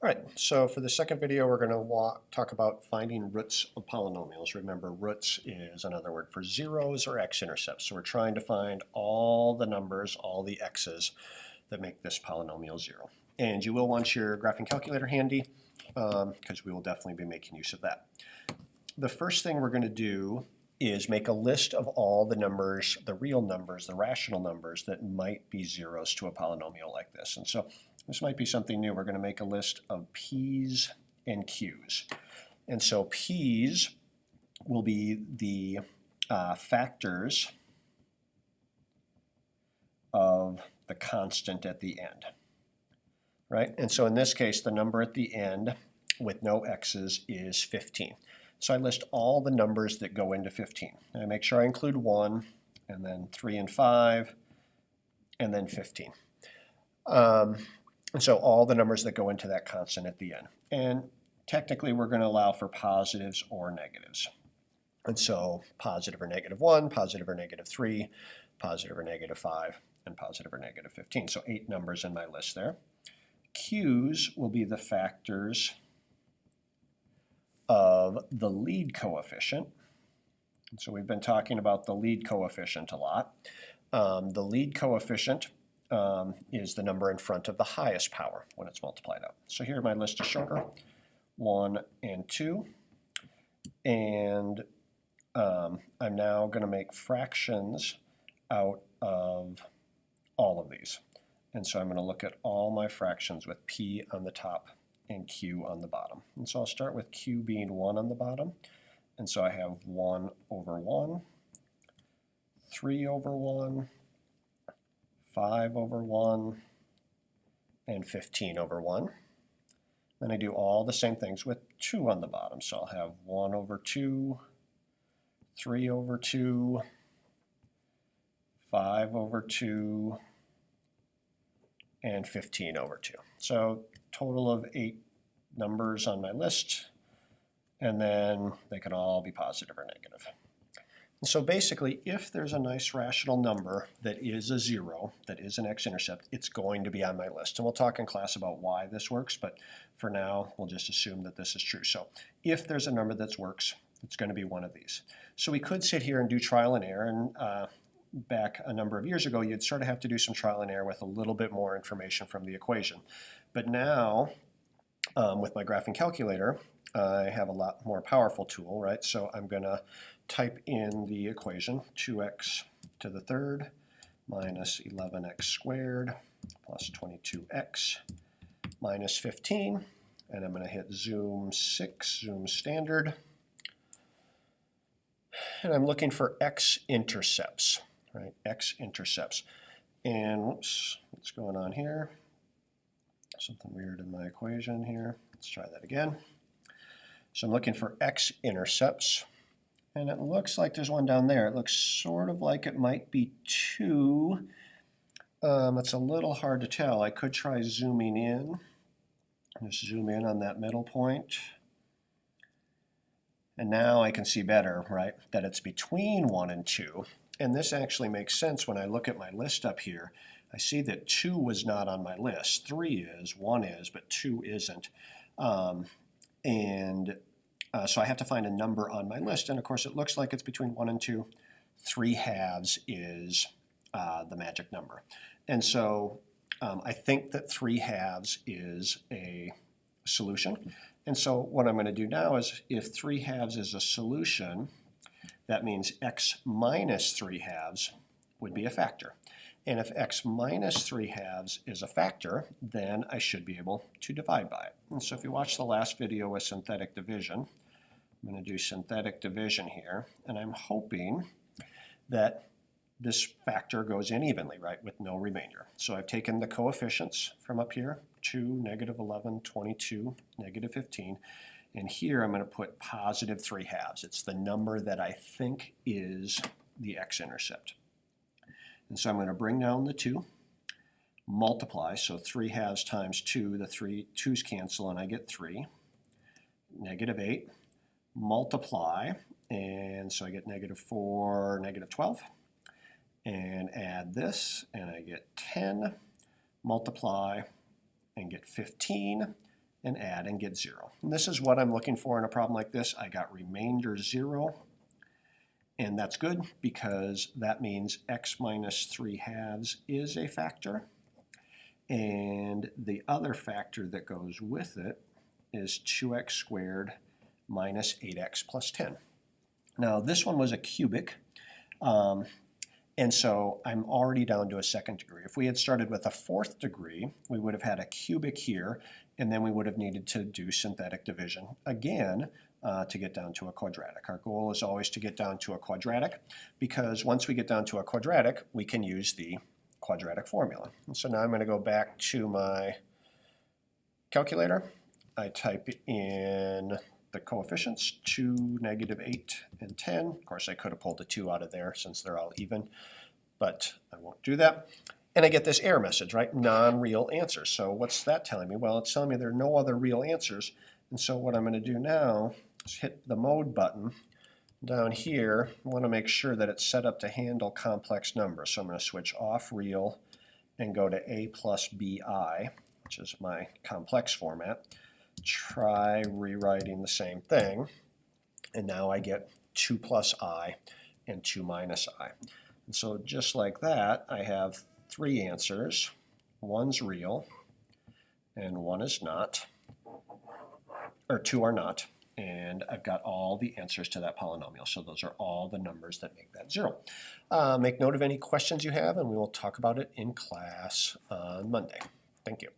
All right, so for the second video, we're going to talk about finding roots of polynomials. Remember, roots is another word for zeros or x-intercepts. So we're trying to find all the numbers, all the x's that make this polynomial 0. And you will want your graphing calculator handy because we will definitely be making use of that. The first thing we're going to do is make a list of all the numbers, the real numbers, the rational numbers that might be zeros to a polynomial like this. And so this might be something new. We're going to make a list of p's and q's. And so p's will be the factors of the constant at the end, right? And so in this case, the number at the end with no x's is 15. So I list all the numbers that go into 15. And I make sure I include 1, and then 3 and 5, and then 15. And so all the numbers that go into that constant at the end. And technically, we're going to allow for positives or negatives. And so positive or -1, positive or -3, positive or -5, and positive or -15. So 8 numbers in my list there. Q's will be the factors of the lead coefficient. And so we've been talking about the lead coefficient a lot. The lead coefficient is the number in front of the highest power when it's multiplied out. So here my list is shorter, 1 and 2. And I'm now going to make fractions out of all of these. And so I'm going to look at all my fractions with p on the top and q on the bottom. And so I'll start with q being 1 on the bottom. And so I have 1 over 1, 3 over 1, 5 over 1, and 15 over 1. Then I do all the same things with 2 on the bottom. So I'll have 1 over 2, 3 over 2, 5 over 2, and 15 over 2. So total of 8 numbers on my list, and then they can all be positive or negative. And so basically, if there's a nice rational number that is a 0, that is an x-intercept, it's going to be on my list. And we'll talk in class about why this works, but for now, we'll just assume that this is true. So if there's a number that works, it's going to be one of these. So we could sit here and do trial and error, and back a number of years ago, you'd sort of have to do some trial and error with a little bit more information from the equation. But now, with my graphing calculator, I have a lot more powerful tool, right? So I'm going to type in the equation, 2x to the third minus 11x squared plus 22x minus 15. And I'm going to hit zoom 6, zoom standard. And I'm looking for x-intercepts. Right, x-intercepts. And whoops, what's going on here? Something weird in my equation here. Let's try that again. So I'm looking for x-intercepts, and it looks like there's one down there. It looks sort of like it might be 2. It's a little hard to tell. I could try zooming in. Just zoom in on that middle point. And now I can see better, right, that it's between 1 and 2. And this actually makes sense when I look at my list up here. I see that 2 was not on my list. 3 is, 1 is, but 2 isn't. So I have to find a number on my list. And of course, it looks like it's between 1 and 2. 3/2 is the magic number. And so I think that 3/2 is a solution. And so what I'm going to do now is, if 3/2 is a solution, that means x minus 3/2 would be a factor. And if x minus 3/2 is a factor, then I should be able to divide by it. And so if you watch the last video with synthetic division, I'm going to do synthetic division here, and I'm hoping that this factor goes in evenly, right, with no remainder. So I've taken the coefficients from up here, 2, -11, 22, -15, and here I'm going to put positive 3/2. It's the number that I think is the x-intercept. And so I'm going to bring down the 2, multiply, so 3/2 times 2, the 2's cancel, and I get 3, -8, multiply, and so I get -4, -12, and add this, and I get 10, multiply, and get 15, and add and get 0. And this is what I'm looking for in a problem like this. I got remainder 0, and that's good because that means x minus 3/2 is a factor. And the other factor that goes with it is 2x squared minus 8x plus 10. Now this one was a cubic, and so I'm already down to a second degree. If we had started with a fourth degree, we would have had a cubic here, and then we would have needed to do synthetic division again to get down to a quadratic. Our goal is always to get down to a quadratic, because once we get down to a quadratic, we can use the quadratic formula. And so now I'm going to go back to my calculator. I type in the coefficients, 2, -8, and 10. Of course, I could have pulled the 2 out of there since they're all even, but I won't do that. And I get this error message, right? Non-real answers. So what's that telling me? Well, it's telling me there are no other real answers. And so what I'm going to do now is hit the mode button. Down here, I want to make sure that it's set up to handle complex numbers. So I'm going to switch off real and go to a plus bi, which is my complex format. Try rewriting the same thing, and now I get 2 plus I and 2 minus I. And so just like that, I have 3 answers. One's real, and one is not, or 2 are not, and I've got all the answers to that polynomial. So those are all the numbers that make that 0. Make note of any questions you have, and we will talk about it in class on Monday. Thank you.